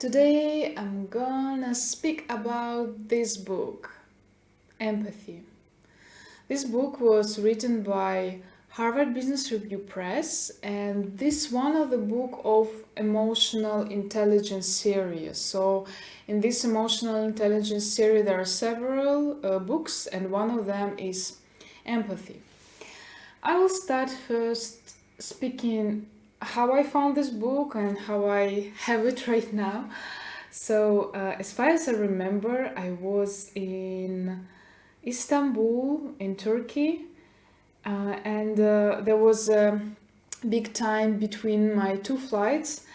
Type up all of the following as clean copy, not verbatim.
Today I'm gonna speak about this book, Empathy. This book was written by Harvard Business Review Press, and this one of the book of emotional intelligence series. So in this emotional intelligence series there are several books, and one of them is Empathy. I will start first speaking how I found this book and how I have it right now. So, as far as I remember, I was in Istanbul, in Turkey, and there was a big time between my two flights,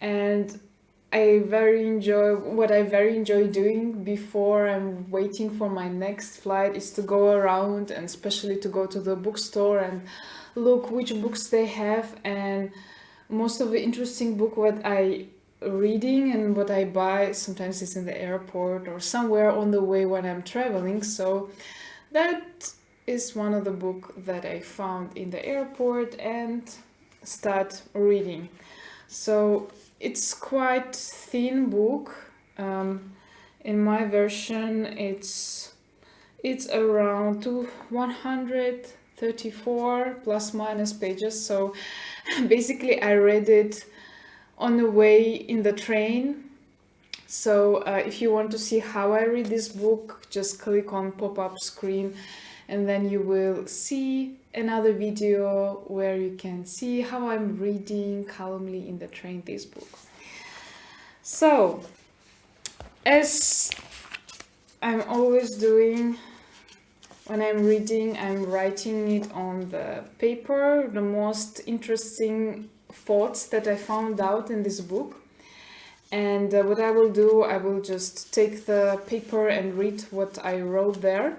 and I very enjoy doing before I'm waiting for my next flight is to go around, and especially to go to the bookstore and look which books they have. And most of the interesting book what I reading and what I buy sometimes is in the airport or somewhere on the way when I'm traveling. So that is one of the book that I found in the airport and start reading. So it's quite thin book. In my version, it's around 134 plus minus pages. So basically, I read it on the way in the train. So if you want to see how I read this book, just click on pop-up screen, and then you will see another video where you can see how I'm reading calmly in the train this book. So, as I'm always doing when I'm reading, I'm writing it on the paper, the most interesting thoughts that I found out in this book. And what I will do, I will just take the paper and read what I wrote there.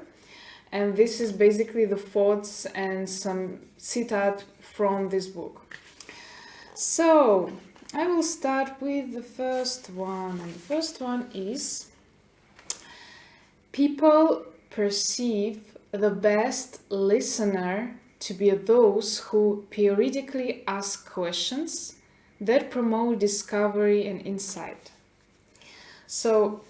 And this is basically the thoughts and some citat from this book. So I will start with the first one. And the first one is: people perceive the best listener to be those who periodically ask questions that promote discovery and insight. So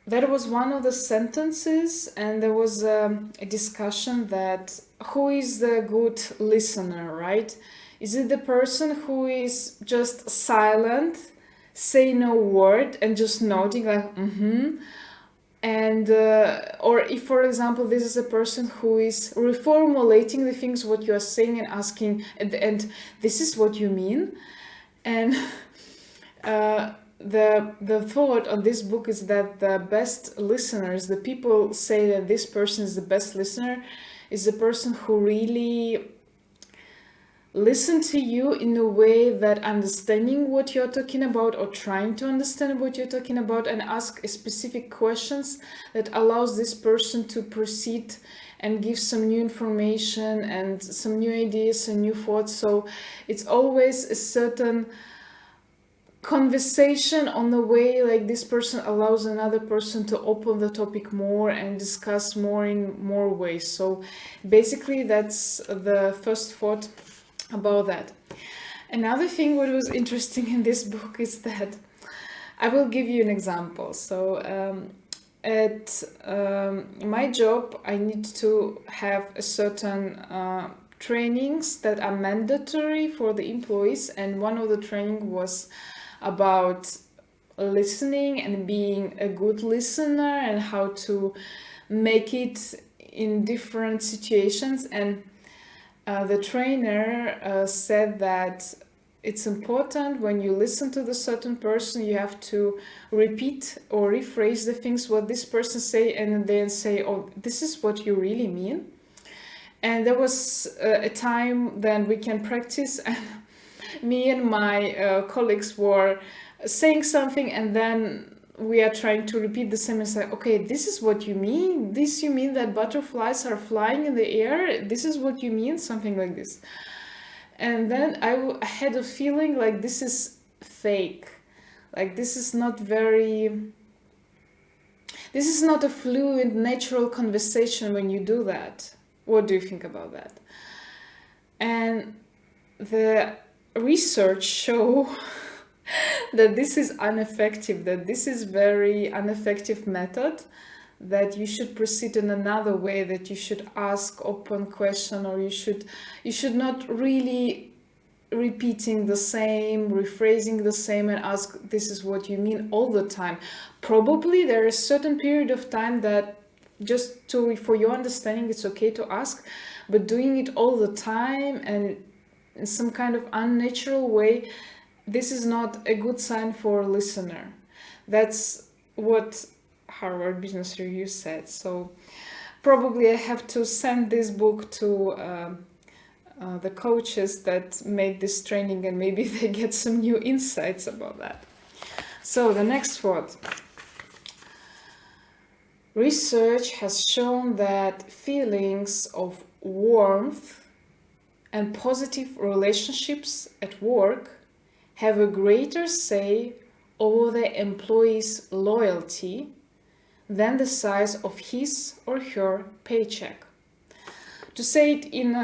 that was one of the sentences, and there was a discussion that who is the good listener, right? Is it the person who is just silent, say no word, and just nodding like and or if, for example, this is a person who is reformulating the things what you are saying and asking at the end, this is what you mean? And the thought on this book is that the best listeners, the people say that this person is the best listener, is the person who really listen to you in a way that understanding what you're talking about or trying to understand what you're talking about, and ask specific questions that allows this person to proceed and give some new information and some new ideas and new thoughts. So it's always a certain conversation on the way, like this person allows another person to open the topic more and discuss more in more ways. So basically that's the first thought about that. Another thing what was interesting in this book is that I will give you an example. So at my job, I need to have a certain trainings that are mandatory for the employees, and one of the training was about listening and being a good listener and how to make it in different situations. And the trainer said that it's important when you listen to the certain person, you have to repeat or rephrase the things what this person say, and then say, oh, this is what you really mean. And there was a time then we can practice, and me and my colleagues were saying something, and then we are trying to repeat the same and say, okay, this is what you mean. This you mean that butterflies are flying in the air? This is what you mean? Something like this. And then I had a feeling like this is fake. Like this is not a fluid, natural conversation when you do that. What do you think about that? And the research show that this is ineffective, that this is very ineffective method, that you should proceed in another way, that you should ask open question, or you should not really repeating the same, rephrasing the same, and ask, this is what you mean, all the time. Probably there is a certain period of time that just to for your understanding it's okay to ask, but doing it all the time and in some kind of unnatural way, this is not a good sign for a listener. That's what Harvard Business Review said. So probably I have to send this book to the coaches that made this training, and maybe they get some new insights about that. So the next thought. Research has shown that feelings of warmth and positive relationships at work have a greater say over the employee's loyalty than the size of his or her paycheck. To say it in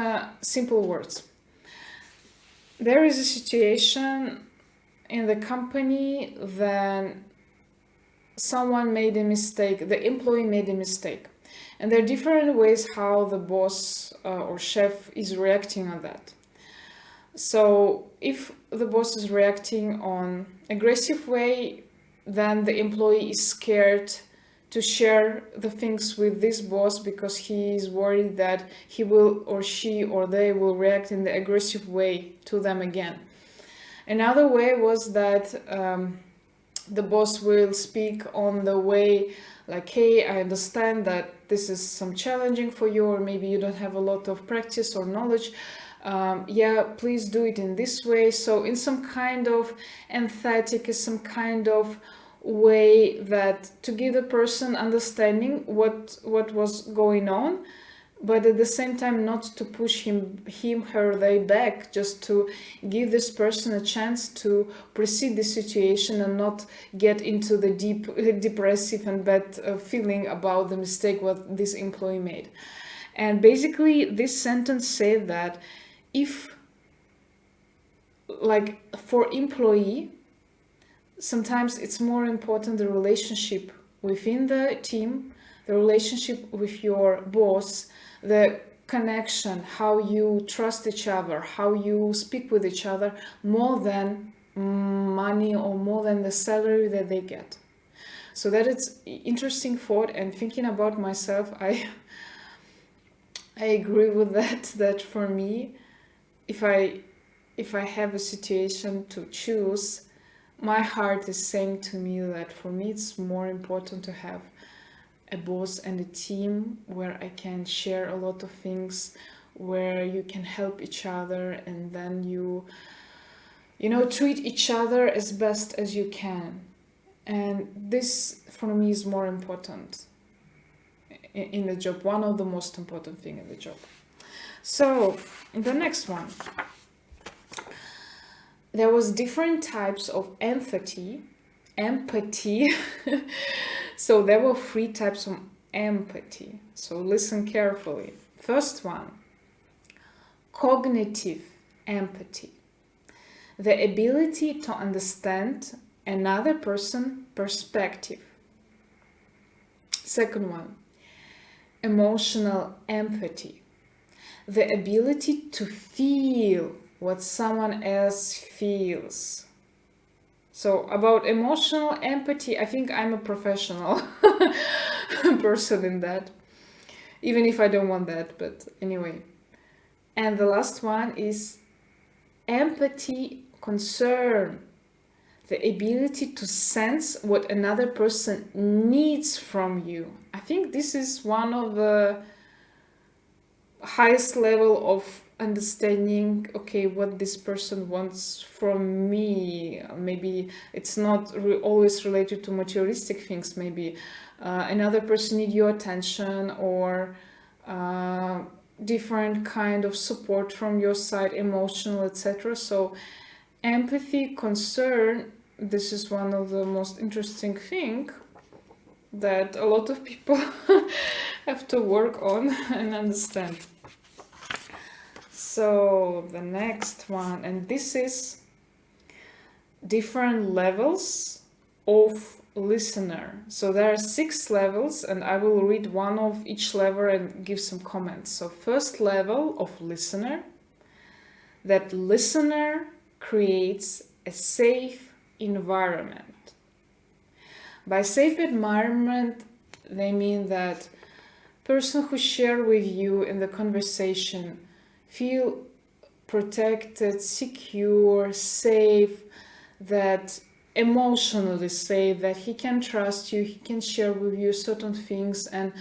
simple words, there is a situation in the company when someone made a mistake, the employee made a mistake. And there are different ways how the boss or chef is reacting on that. So if the boss is reacting on aggressive way, then the employee is scared to share the things with this boss because he is worried that he will, or she or they will react in the aggressive way to them again. Another way was that the boss will speak on the way like, hey, I understand that this is some challenging for you, or maybe you don't have a lot of practice or knowledge. Yeah, please do it in this way. So in some kind of empathetic, some kind of way that to give the person understanding what was going on, but at the same time not to push him, her, they back, just to give this person a chance to proceed the situation and not get into the deep depressive and bad feeling about the mistake what this employee made. And basically this sentence said that if, like, for employee, sometimes it's more important the relationship within the team, the relationship with your boss, the connection, how you trust each other, how you speak with each other, more than money or more than the salary that they get. So that it's interesting thought, and thinking about myself, I agree with that for me, if I have a situation to choose, my heart is saying to me that for me it's more important to have a boss and a team where I can share a lot of things, where you can help each other, and then you treat each other as best as you can. And this for me is more important in the job, one of the most important thing in the job. So the next one, there was different types of empathy. So there were 3 types of empathy. So listen carefully. First one, cognitive empathy. The ability to understand another person's perspective. Second one, emotional empathy. The ability to feel what someone else feels. So about emotional empathy, I think I'm a professional person in that, even if I don't want that, but anyway. And the last one is empathy concern. The ability to sense what another person needs from you. I think this is one of the highest level of understanding, okay, what this person wants from me. Maybe it's not always related to materialistic things. Maybe another person needs your attention, or different kind of support from your side, emotional, etc. So empathy, concern, this is one of the most interesting thing that a lot of people have to work on and understand. So the next one, and this is different levels of listener. So there are 6 levels, and I will read one of each level and give some comments. So first level of listener, that listener creates a safe environment. By safe environment, they mean that person who share with you in the conversation feel protected, secure, safe, that emotionally safe, that he can trust you, he can share with you certain things, and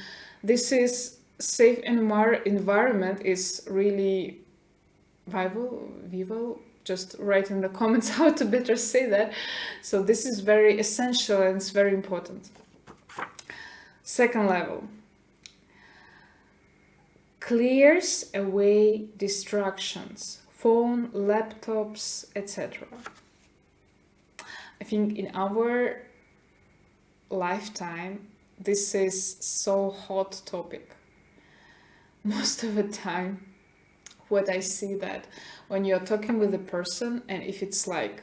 this is safe environment is really vital. Just write in the comments how to better say that. So this is very essential and it's very important. Second level, clears away distractions, phone, laptops, etc. I think in our lifetime, this is so hot topic. Most of the time, what I see that when you're talking with a person, and if it's like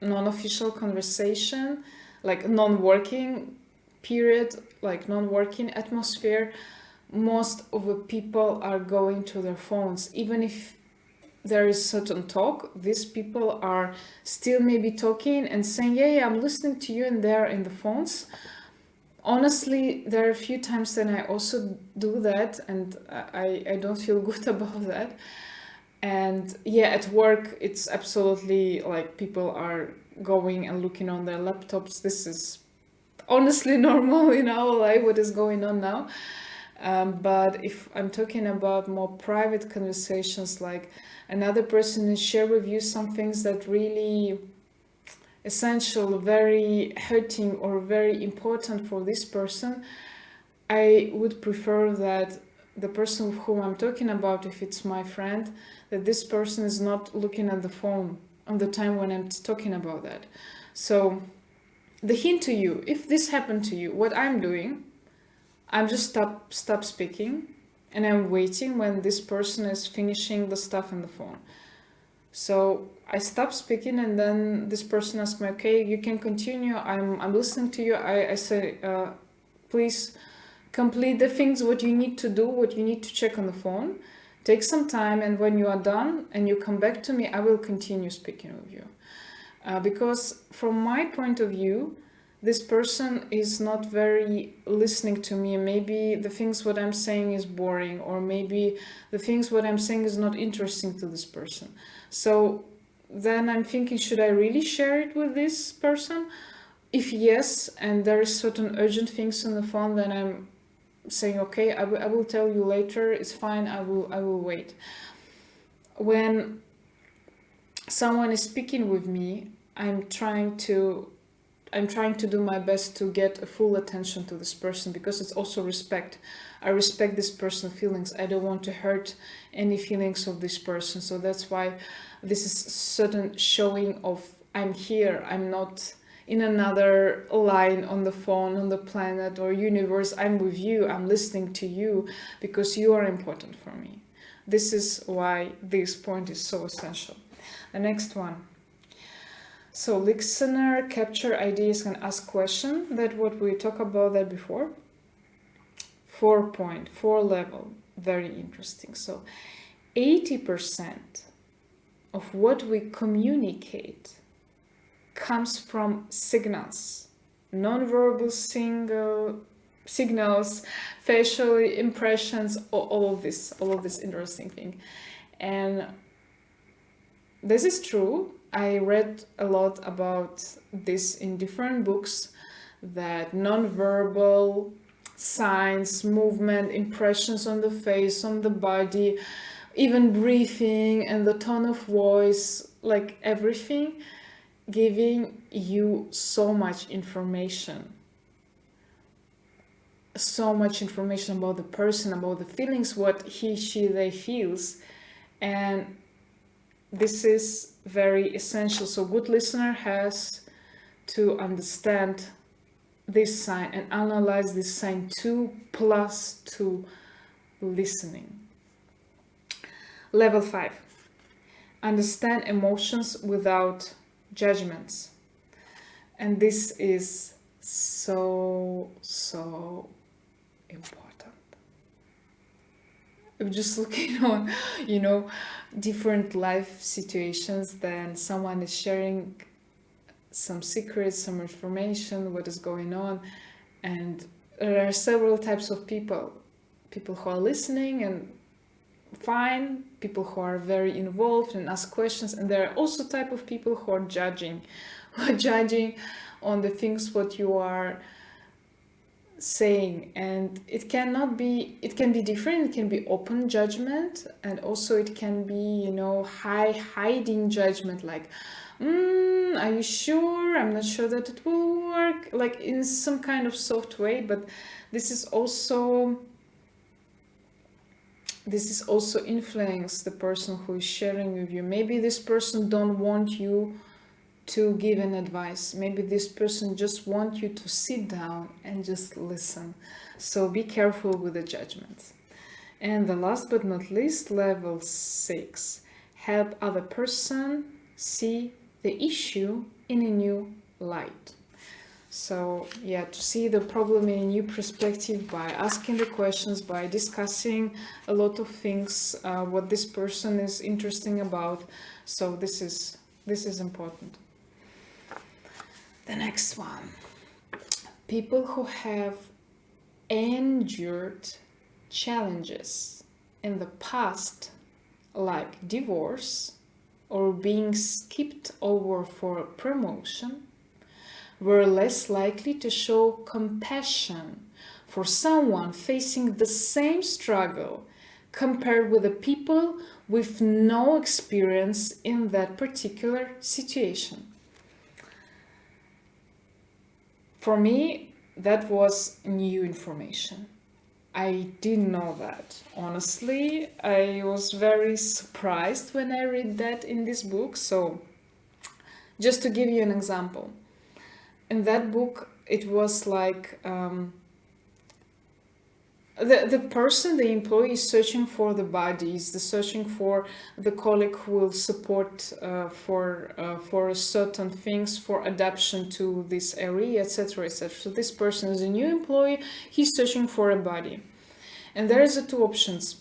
non-official conversation, like non-working period, like non-working atmosphere, most of the people are going to their phones. Even if there is certain talk, these people are still maybe talking and saying, yeah, I'm listening to you, and they're in the phones. Honestly, there are a few times that I also do that, and I don't feel good about that. And yeah, at work, it's absolutely like people are going and looking on their laptops. This is honestly normal in our life, what is going on now. But if I'm talking about more private conversations, like another person is share with you some things that really essential, very hurting or very important for this person, I would prefer that the person with whom I'm talking about, if it's my friend, that this person is not looking at the phone on the time when I'm talking about that. So the hint to you, if this happened to you, what I'm doing, I'm just stop speaking, and I'm waiting when this person is finishing the stuff on the phone. So I stop speaking, and then this person asks me, okay, you can continue, I'm listening to you. I say, please complete the things, what you need to do, what you need to check on the phone. Take some time, and when you are done and you come back to me, I will continue speaking with you. Because from my point of view, this person is not very listening to me. Maybe the things what I'm saying is boring, or maybe the things what I'm saying is not interesting to this person. So then I'm thinking, should I really share it with this person? If yes, and there is certain urgent things on the phone, then I'm saying, okay, I will tell you later, it's fine, I will wait. When someone is speaking with me, I'm trying to do my best to get a full attention to this person, because it's also respect. I respect this person's feelings. I don't want to hurt any feelings of this person. So that's why this is certain showing of I'm here. I'm not in another line on the phone, on the planet or universe. I'm with you. I'm listening to you because you are important for me. This is why this point is so essential. The next one. So listener capture ideas and ask questions. That what we talked about that before. 4 level, very interesting. So 80% of what we communicate comes from signals, non-verbal signals, facial impressions, all of this interesting thing. And this is true. I read a lot about this in different books, that non-verbal signs, movement, impressions on the face, on the body, even breathing and the tone of voice, like everything, giving you so much information. So much information about the person, about the feelings, what he, she, they feels. And this is very essential. So good listener has to understand this sign and analyze this sign too, plus to listening. Level 5. Understand emotions without judgments. And this is so important. I'm just looking on, different life situations, then someone is sharing some secrets, some information, what is going on, and there are several types of people who are listening and fine, people who are very involved and ask questions, and there are also type of people who are judging on the things what you are saying. And it can be different. It can be open judgment, and also it can be hiding judgment, like are you sure? I'm not sure that it will work, like in some kind of soft way. But this is also influence the person who is sharing with you. Maybe this person don't want you to give an advice. Maybe this person just want you to sit down and just listen. So be careful with the judgments. And the last but not least, level 6, help other person see the issue in a new light. So yeah, to see the problem in a new perspective by asking the questions, by discussing a lot of things, what this person is interesting about. So this is important. The next one, people who have endured challenges in the past, like divorce or being skipped over for a promotion, were less likely to show compassion for someone facing the same struggle compared with the people with no experience in that particular situation. For me, that was new information. I didn't know that. Honestly, I was very surprised when I read that in this book. So, just to give you an example, in that book, it was like the person, the employee, is searching for the bodies, searching for the colleague who will support for certain things, for adaptation to this area, etc., etc. So this person is a new employee. He's searching for a body, and there is two options.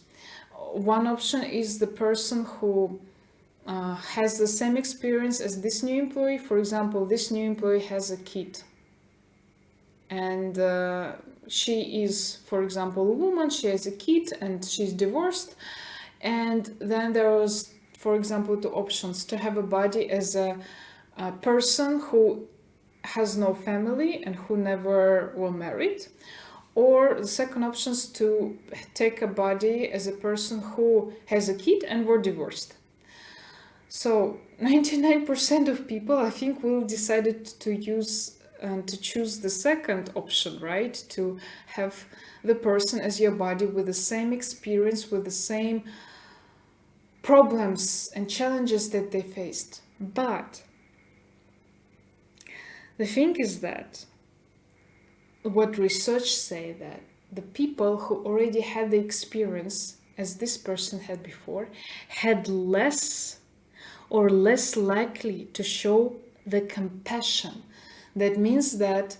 One option is the person who has the same experience as this new employee. For example, this new employee has a kid, and she is, for example, a woman. She has a kid and she's divorced. And then there was, for example, two options: to have a body as a person who has no family and who never were married, or the second option is to take a body as a person who has a kid and were divorced. So 99% of people, I think, will decided to choose the second option, right? To have the person as your body with the same experience, with the same problems and challenges that they faced. But the thing is that what research say that the people who already had the experience as this person had before had less likely to show the compassion. That means that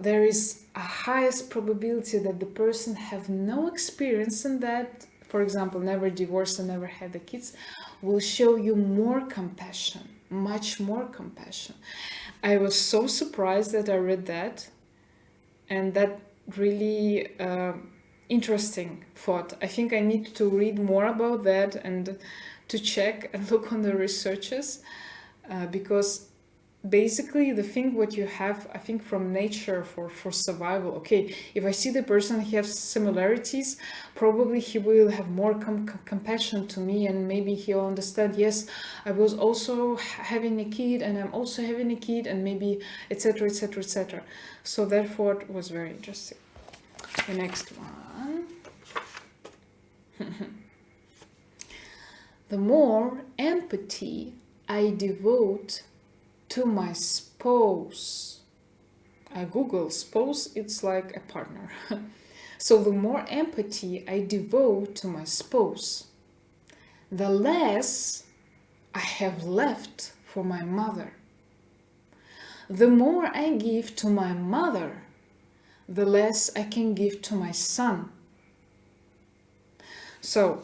there is a highest probability that the person have no experience in that, for example, never divorced and never had the kids, will show you more compassion, much more compassion. I was so surprised that I read that, and that really interesting thought. I think I need to read more about that and to check and look on the researches, because basically the thing what you have, I think, from nature for survival. Okay, if I see the person, he has similarities, probably he will have more compassion to me, and maybe he'll understand, yes, I was also having a kid and I'm also having a kid, and maybe etc, etc, etc. So therefore it was very interesting. The next one. The more empathy I devote to my spouse. I Google spouse, it's like a partner. So the more empathy I devote to my spouse, the less I have left for my mother. The more I give to my mother, the less I can give to my son. So,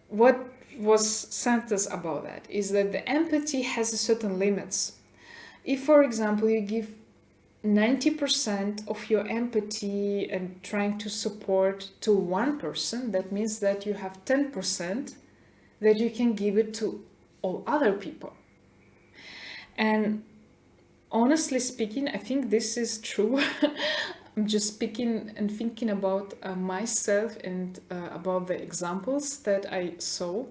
what was sent us about that is that the empathy has a certain limits. If, for example, you give 90% of your empathy and trying to support to one person, that means that you have 10% that you can give it to all other people. And honestly speaking, I think this is true. I'm just speaking and thinking about myself and about the examples that I saw.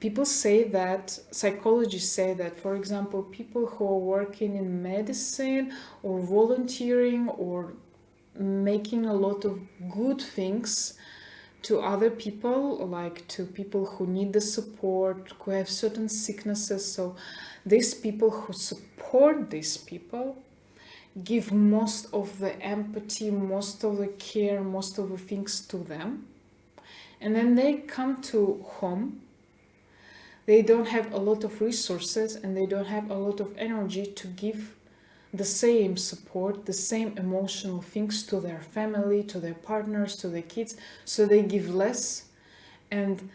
People say that, psychologists say that, for example, people who are working in medicine or volunteering or making a lot of good things to other people, like to people who need the support, who have certain sicknesses. So these people who support these people give most of the empathy, most of the care, most of the things to them. And then they come to home. They don't have a lot of resources and they don't have a lot of energy to give the same support, the same emotional things to their family, to their partners, to their kids. So they give less. And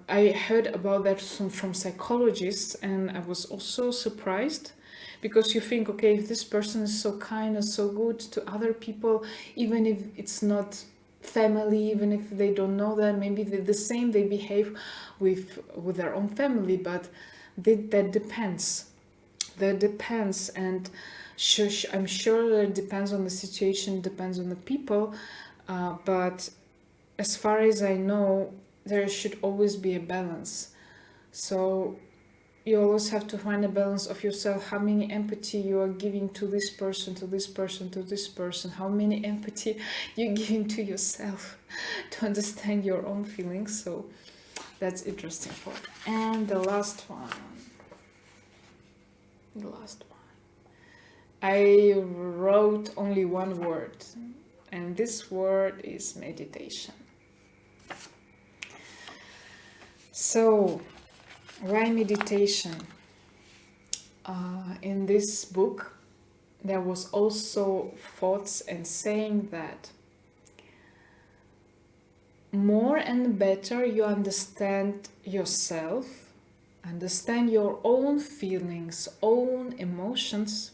I heard about that from psychologists, and I was also surprised, because you think, okay, if this person is so kind and so good to other people, even if it's not family, even if they don't know them, maybe the same they behave with their own family, but that depends. That depends, and I'm sure that it depends on the situation, depends on the people, but as far as I know, there should always be a balance. So you always have to find a balance of yourself, how many empathy you are giving to this person, to this person, to this person, how many empathy you're giving to yourself to understand your own feelings. So that's interesting for it. And the last one, I wrote only one word, and this word is meditation. So why meditation? In this book, there was also thoughts and saying that more and better you understand yourself, understand your own feelings, own emotions,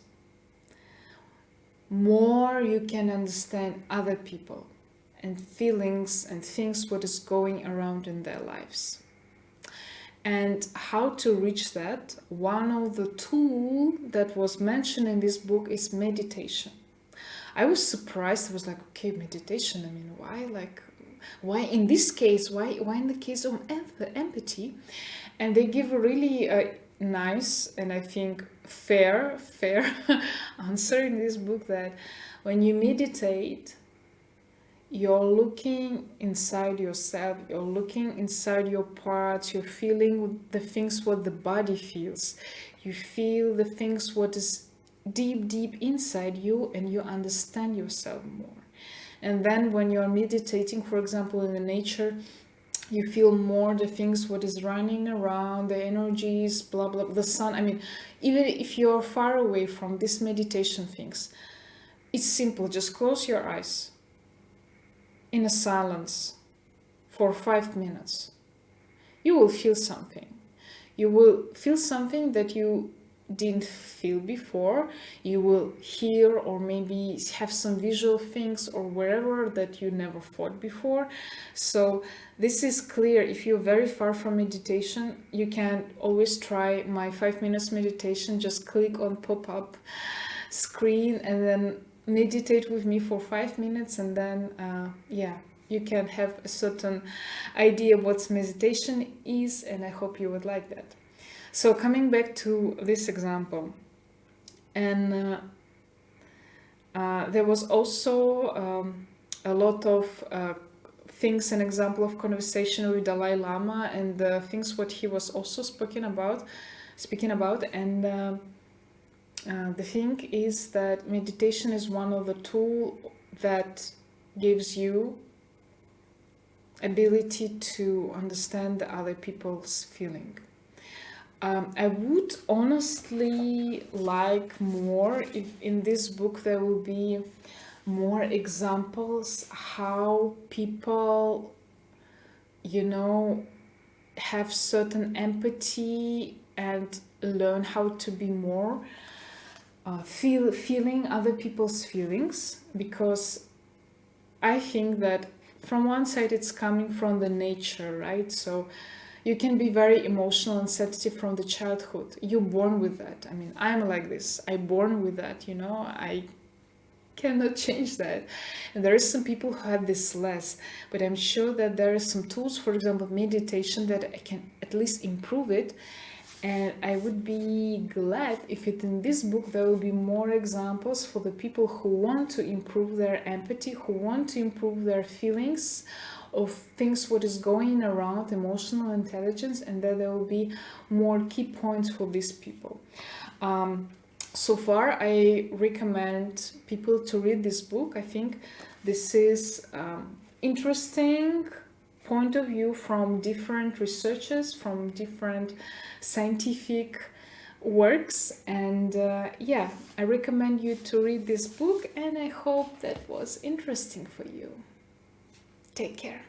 more you can understand other people and feelings and things what is going around in their lives. And how to reach that, one of the tools that was mentioned in this book is meditation. I was surprised. I was like, okay, meditation, I mean, why in this case, why in the case of empathy? And they give a really nice and I think fair answer in this book, that when you meditate, you're looking inside yourself, you're looking inside your parts, you're feeling the things what the body feels. You feel the things what is deep inside you, and you understand yourself more. And then when you're meditating, for example, in the nature, you feel more the things what is running around, the energies, blah blah, the sun. I mean, even if you're far away from these meditation things, it's simple. Just close your eyes in a silence for 5 minutes. You will feel something. You will feel something that you didn't feel before. You will hear or maybe have some visual things or wherever that you never thought before. So this is clear. If you're very far from meditation, you can always try my 5 minutes meditation. Just click on pop-up screen and then meditate with me for 5 minutes, and then you can have a certain idea what meditation is, and I hope you would like that. So coming back to this example, and there was also a lot of things, an example of conversation with Dalai Lama, and the things what he was also speaking about, and the thing is that meditation is one of the tools that gives you ability to understand the other people's feeling. I would honestly like more if in this book there will be more examples how people, you know, have certain empathy and learn how to be more feeling other people's feelings, because I think that from one side it's coming from the nature, right? So you can be very emotional and sensitive from the childhood. You're born with that. I mean, I'm like this. I'm born with that, you know. I cannot change that. And there is some people who have this less, but I'm sure that there are some tools, for example, meditation, that I can at least improve it. And I would be glad if it in this book there will be more examples for the people who want to improve their empathy, who want to improve their feelings of things what is going around emotional intelligence, and that there will be more key points for these people. So far, I recommend people to read this book. I think this is interesting point of view from different researchers, from different scientific works, and yeah, I recommend you to read this book, and I hope that was interesting for you. Take care.